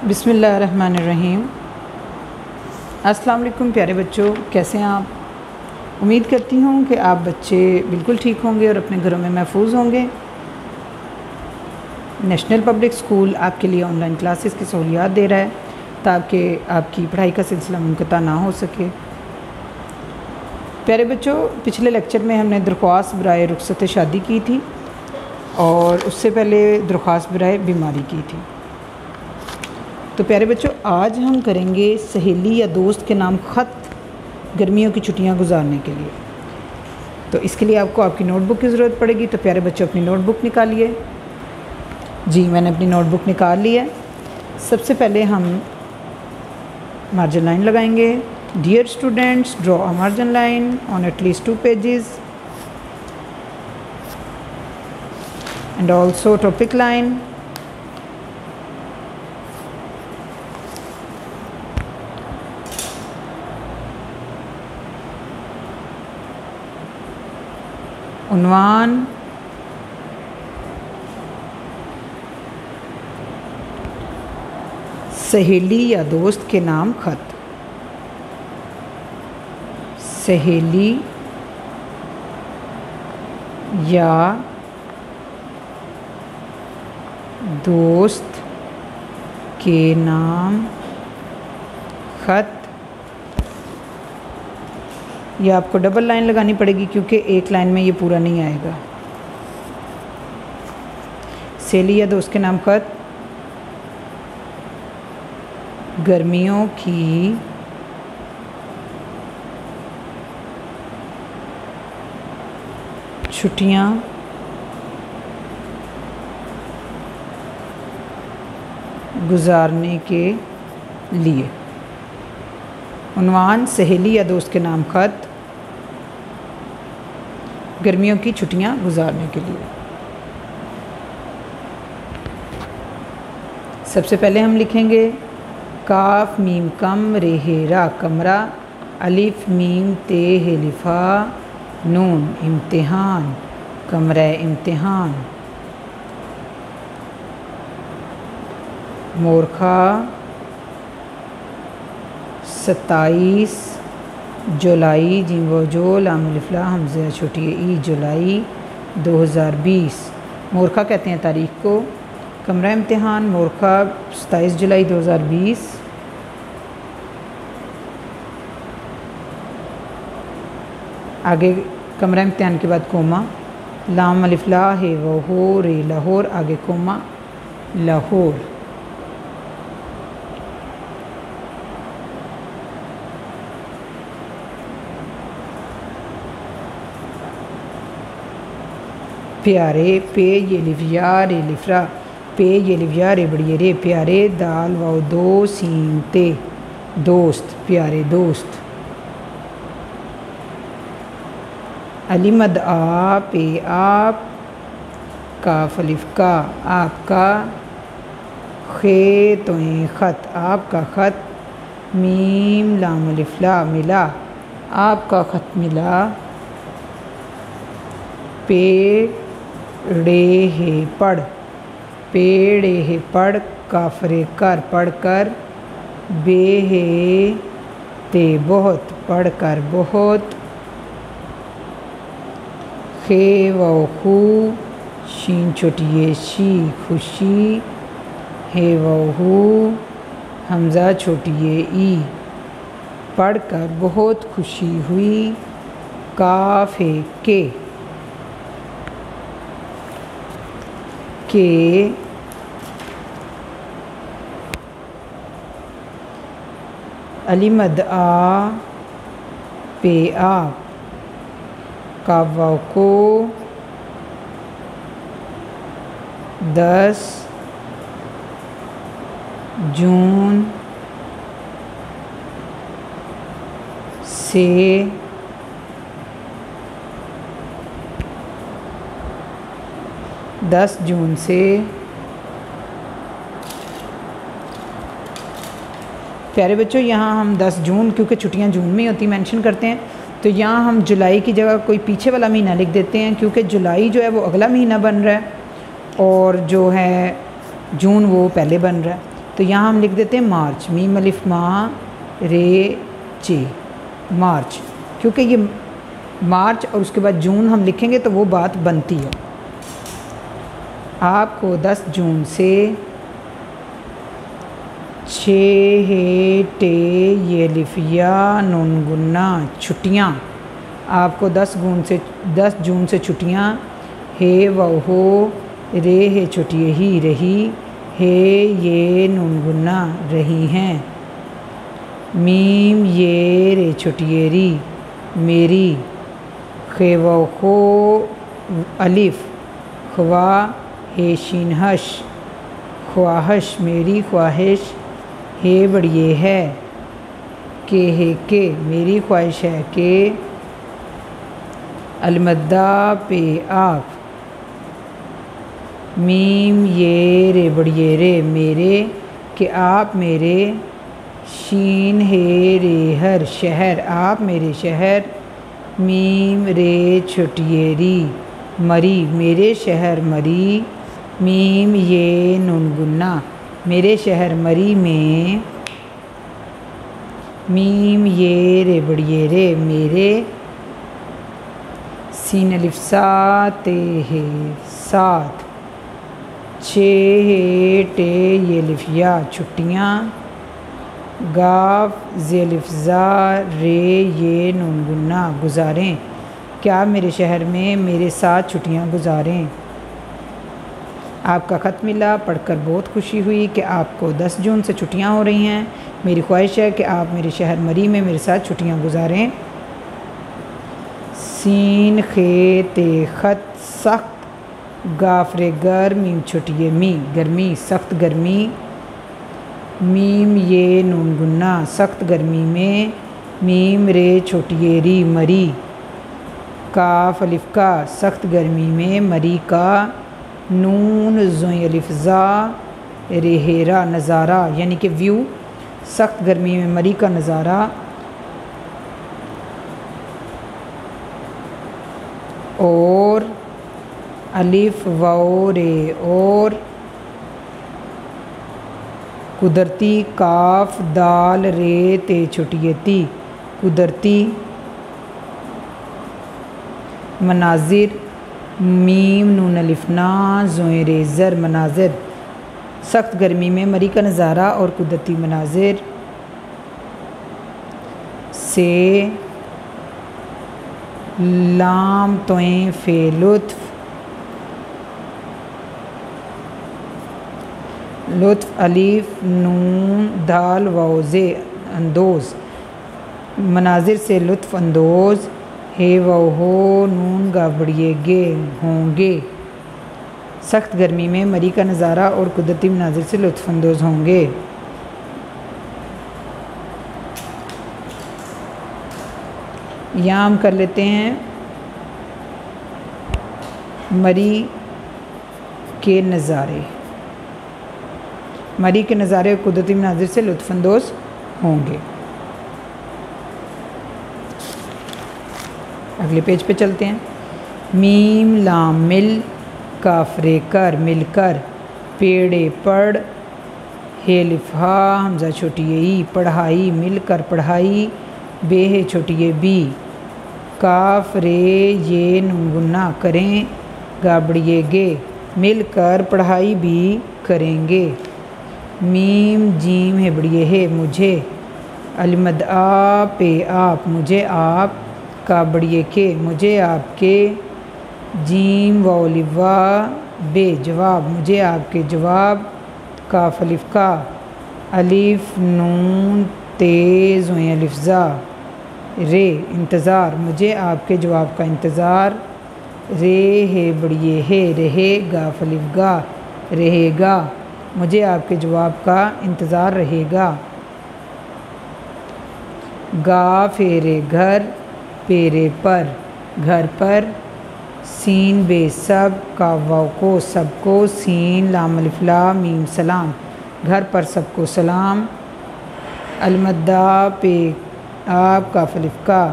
बिस्मिल्लाहिर्रहमानिर्रहीम। अस्सलाम वालेकुम प्यारे बच्चों, कैसे हैं आप? उम्मीद करती हूँ कि आप बच्चे बिल्कुल ठीक होंगे और अपने घरों में महफूज होंगे। नेशनल पब्लिक स्कूल आपके लिए ऑनलाइन क्लासेस की सहूलियात दे रहा है ताकि आपकी पढ़ाई का सिलसिला मुनक़ता ना हो सके। प्यारे बच्चों, पिछले लेक्चर में हमने दरख्वास्त बराए रुख़सत शादी की थी और उससे पहले दरख्वास्त बराए बीमारी की थी। तो प्यारे बच्चों, आज हम करेंगे सहेली या दोस्त के नाम ख़त गर्मियों की छुट्टियां गुजारने के लिए। तो इसके लिए आपको आपकी नोटबुक की ज़रूरत पड़ेगी। तो प्यारे बच्चों, अपनी नोटबुक निकालिए। जी, मैंने अपनी नोटबुक निकाल ली है। सबसे पहले हम मार्जिन लाइन लगाएंगे। Dear students, draw a margin line on at least 2 pages and also topic line. उन्वान, सहेली या दोस्त के नाम ख़त। सहेली या दोस्त के नाम ख़त। यह आपको डबल लाइन लगानी पड़ेगी क्योंकि एक लाइन में ये पूरा नहीं आएगा। सहेली या दोस्त के नाम ख़त गर्मियों की छुट्टियां गुजारने के लिए। उन्वान, सहेली या दोस्त के नाम ख़त गर्मियों की छुट्टियां गुजारने के लिए। सबसे पहले हम लिखेंगे काफ मीम कम रेहेरा कमरा, अलिफ मीम ते हेलिफा नून इम्तिहान कमरा इम्तिहान। मोरखा 27 जुलाई जी वो जो लामलिफ्ला हमज़ा छोटी ई जुलाई 2020। मोरखा कहते हैं तारीख़ को। कमरा इम्तिहान मोरखा 27 जुलाई 2020। आगे कमरा इम्तिहान के बाद कोमा, लाम अलिफ्ला है वो हो रे लाहौर, आगे कोमा लाहौर। प्यारे पे ये लिविया रे लिफ्रा, पे ये लिविया रे बड़िए रे प्यारे, दाल वाओ दो सीन ते दोस्त प्यारे दोस्त। अलिमद आ पे आप, काफ अलिफ का आपका, खे तो ख़त आपका ख़त, मीम लाम अलिफ्ला मिला आपका ख़त मिला, पे ड़े है पढ़ पेड़े है पढ़, काफरे कर पढ़ कर, बे है ते बहुत पढ़ कर बहुत, खे व खू शीन छोटिए शी खुशी, है व हू हमज़ा छोटिए ई पढ़ कर बहुत खुशी हुई, काफ है के अलिमद आ पे आप, कावा को 10 जून से 10 जून से प्यारे बच्चों, यहाँ हम 10 जून क्योंकि छुट्टियाँ जून में होती मेंशन करते हैं, तो यहाँ हम जुलाई की जगह कोई पीछे वाला महीना लिख देते हैं क्योंकि जुलाई जो है वो अगला महीना बन रहा है और जो है जून वो पहले बन रहा है। तो यहाँ हम लिख देते हैं मार्च, मीम अलिफ मा रे चे, मार्च, क्योंकि ये मार्च और उसके बाद जून हम लिखेंगे तो वो बात बनती है। आपको 10 जून से 6 हे टे ये लिफिया नून गुन्ना छुट्टियाँ, आपको 10 जून से छुट्टियाँ, हे वो रे हे छुट्टियाँ ही रही, हे ये नून गुन्ना रही हैं, मीम ये रे छुट्टियाँ री मेरी, खे वो खो अलिफ ख्वा हे शीन हश ख्वाहिश मेरी ख्वाहिश, हे बढ़िए है के हे के मेरी ख्वाहिश है के, अलमद्दा पे आप, मीम ये रे बढ़िए रे मेरे कि आप मेरे, शीन हे रे हर शहर आप मेरे शहर, मीम रे छुटियेरी मरी मेरे शहर मरी, मीम ये नून गुन्ना मेरे शहर मरी में, मीम ये रे बढ़िए रे मेरे, सीन अलिफ साते हे सात, 6 हे टे ये लिफिया छुट्टियाँ, गाफ जे लिफ्ज़ा रे ये नून गुन्ना गुजारें, क्या मेरे शहर में मेरे साथ छुट्टियाँ गुजारें। आपका ख़त मिला, पढ़कर बहुत खुशी हुई कि आपको 10 जून से छुट्टियां हो रही हैं। मेरी ख्वाहिश है कि आप मेरे शहर मरी में मेरे साथ छुट्टियां गुजारें। सीन खे ते ख़त सख्त, गाफरे गर मीम छुट्टिए मी गर्मी सख्त गर्मी, मीम ये नून गुन्ना सख्त गर्मी में, मीम रे छोटिए री मरी, काफ अलिफ का सख्त गर्मी में मरी का, नून ज़ोई अलिफ़ा रेहेरा नज़ारा यानी कि व्यू, सख्त गर्मी में मरी का नज़ारा, और अलिफ वाओ रे और कुदरती, काफ दाल रे ते छुटियती कुदरती, मनाजिर मीम नून अलिफना ज़ोए रेज़र मनाजिर, सख्त गर्मी में मरी का नज़ारा और कुदरती मनाजिर, से लाम तोएं फ़े लुत्फ़, लुत्फ़ अलिफ नून दाल वाउज़े अंदोज़, मनाजिर से लुत्फ़ अंदोज़, हे वो हो नून गाबड़िएगे होंगे, सख्त गर्मी में मरी का नज़ारा और कुदरती मनाजिर से लुत्फ़अंदोज़ होंगे। यहाँ हम कर लेते हैं मरी के नज़ारे, मरी के नज़ारे और कुदरती मनाजिर से लुत्फ़अंदोज़ होंगे। अगले पेज पे चलते हैं। मीम लाम मिल, काफरे कर मिलकर, पेड़े पढ़, हे लिफा हमजा छोटिए ई पढ़ाई मिलकर पढ़ाई, बेहे छोटिए बी, काफ रे ये नून गुन्ना करें, गाबड़िए गे मिलकर पढ़ाई भी करेंगे, मीम जीम है बड़िए है मुझे, अलमद आ पे आप मुझे आप, का बड़िए के मुझे आपके, जीम वलिवा बे जवाब मुझे आपके जवाब, काफ अलिफ का अलिफ नून तेज़ अलिफ़ा रे इंतज़ार मुझे आपके जवाब का इंतज़ार, रे है बड़िए है रहे गाफ अलिफ गा रहेगा मुझे आपके जवाब का इंतज़ार रहेगा, गा फेरे घर पेरे पर घर पर, सीन बे सब का वाव को सबको, सीन लाम अलिफ ला मीम सलाम घर पर सबको सलाम, अलमद्दा पे आप काफ अलिफ का,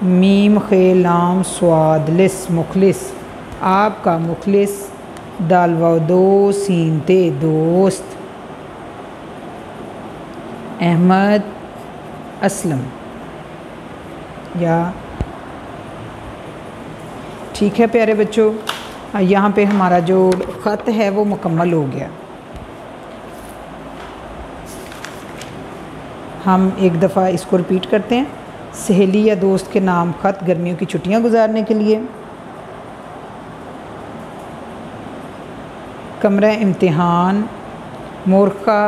मीम खे लाम स्वाद लिस मुखलिस आपका मुखलिस, दाल वाव दो सीन ते दोस्त, अहमद असलम, या ठीक है प्यारे बच्चों, यहाँ पे हमारा जो ख़त है वो मुकम्मल हो गया। हम एक दफ़ा इसको रिपीट करते हैं। सहेली या दोस्त के नाम ख़त गर्मियों की छुट्टियाँ गुजारने के लिए। कमरा इम्तिहान मोरखा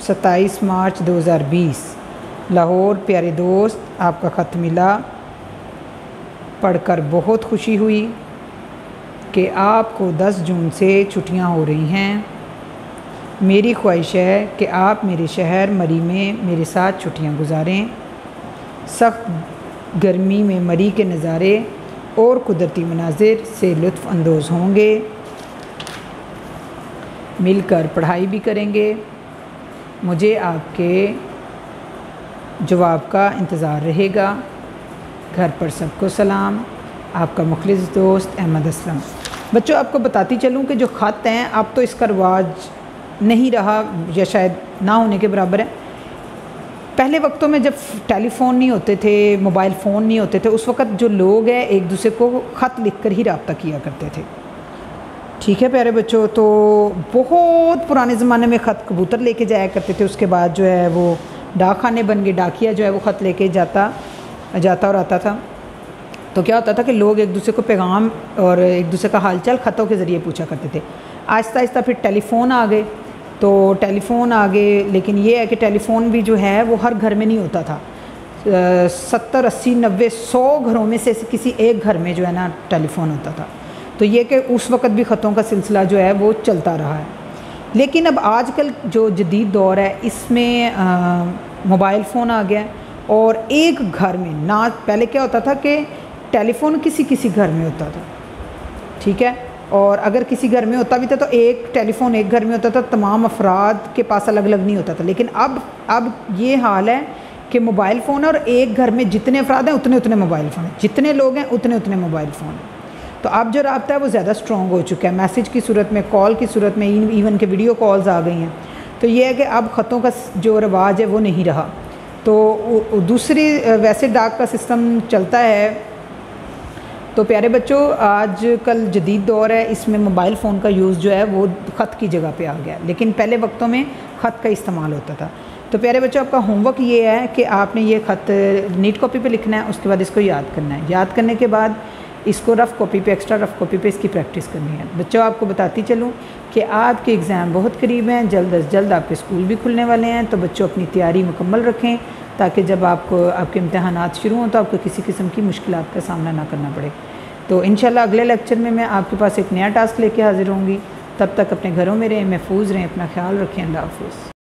27 मार्च 2020 लाहौर। प्यारे दोस्त, आपका ख़त मिला, पढ़कर बहुत खुशी हुई कि आपको 10 जून से छुट्टियां हो रही हैं। मेरी ख्वाहिश है कि आप मेरे शहर मरी में मेरे साथ छुट्टियां गुजारें। सख्त गर्मी में मरी के नज़ारे और कुदरती मनाजिर से लुत्फ़ अंदोज़ होंगे। मिलकर पढ़ाई भी करेंगे। मुझे आपके जवाब का इंतज़ार रहेगा। घर पर सबको सलाम, आपका मुखलिस दोस्त अहमद असलम। बच्चों, आपको बताती चलूँ कि जो ख़त हैं अब तो इसका रवाज नहीं रहा या शायद ना होने के बराबर है। पहले वक्तों में जब टेलीफ़ोन नहीं होते थे, मोबाइल फ़ोन नहीं होते थे, उस वक़्त जो लोग हैं एक दूसरे को ख़त लिख कर ही रब्ता किया करते थे। ठीक है प्यारे बच्चों, तो बहुत पुराने ज़माने में ख़त कबूतर लेके जाया करते थे। उसके बाद जो है वो डाकखाने बन गए, डाकिया जो है वो ख़त लेके जाता और आता था। तो क्या होता था कि लोग एक दूसरे को पैगाम और एक दूसरे का हालचाल ख़तों के ज़रिए पूछा करते थे। आहिस्ता आहिस्ता फिर टेलीफ़ोन आ गए, तो टेलीफ़ोन आ गए, लेकिन ये है कि टेलीफ़ोन भी जो है वो हर घर में नहीं होता था। 70, 80, 90, 100 घरों में से किसी एक घर में जो है ना टेलीफ़ोन होता था। तो ये कि उस वक़्त भी ख़तों का सिलसिला जो है वो चलता रहा है। लेकिन अब आजकल जो जदीद दौर है इसमें मोबाइल फ़ोन आ गया है, और एक घर में ना, पहले क्या होता था कि टेलीफ़ोन किसी घर में होता था, ठीक है, और अगर किसी घर में होता भी था तो एक टेलीफ़ोन एक घर में होता था, तमाम अफराद के पास अलग अलग नहीं होता था। लेकिन अब ये हाल है कि मोबाइल फ़ोन और एक घर में जितने अफराद हैं उतने उतने मोबाइल फ़ोन हैं, जितने लोग हैं उतने उतने मोबाइल फ़ोन हैं। तो अब जो रब्ता है वो ज़्यादा स्ट्रॉन्ग हो चुका है, मैसेज की सूरत में, कॉल की सूरत में, इवन के वीडियो कॉल्स आ गई हैं। तो ये है कि अब ख़तों का जो रवाज है वो नहीं रहा। तो दूसरी वैसे डाक का सिस्टम चलता है। तो प्यारे बच्चों, आज कल जदीद दौर है, इसमें मोबाइल फ़ोन का यूज़ जो है वो ख़त की जगह पे आ गया, लेकिन पहले वक्तों में ख़त का इस्तेमाल होता था। तो प्यारे बच्चों, आपका होमवर्क ये है कि आपने ये ख़त नीट कॉपी पे लिखना है, उसके बाद इसको याद करना है। याद करने के बाद इसको रफ़ कॉपी पे, एक्स्ट्रा रफ़ कॉपी पे इसकी प्रैक्टिस करनी है। बच्चों, आपको बताती चलूँ कि आपके एग्ज़ाम बहुत करीब हैं, जल्द अज जल्द आपके स्कूल भी खुलने वाले हैं। तो बच्चों अपनी तैयारी मुकम्मल रखें ताकि जब आपके इम्तहानात शुरू हों तो आपको किसी किस्म की मुश्किलात का सामना ना करना पड़े। तो इंशाल्लाह अगले लेक्चर में मैं आपके पास एक नया टास्क लेके हाज़िर होंगी। तब तक अपने घरों में रहें, महफूज रहें, अपना ख्याल रखें। अल्लाह हाफ़िज़।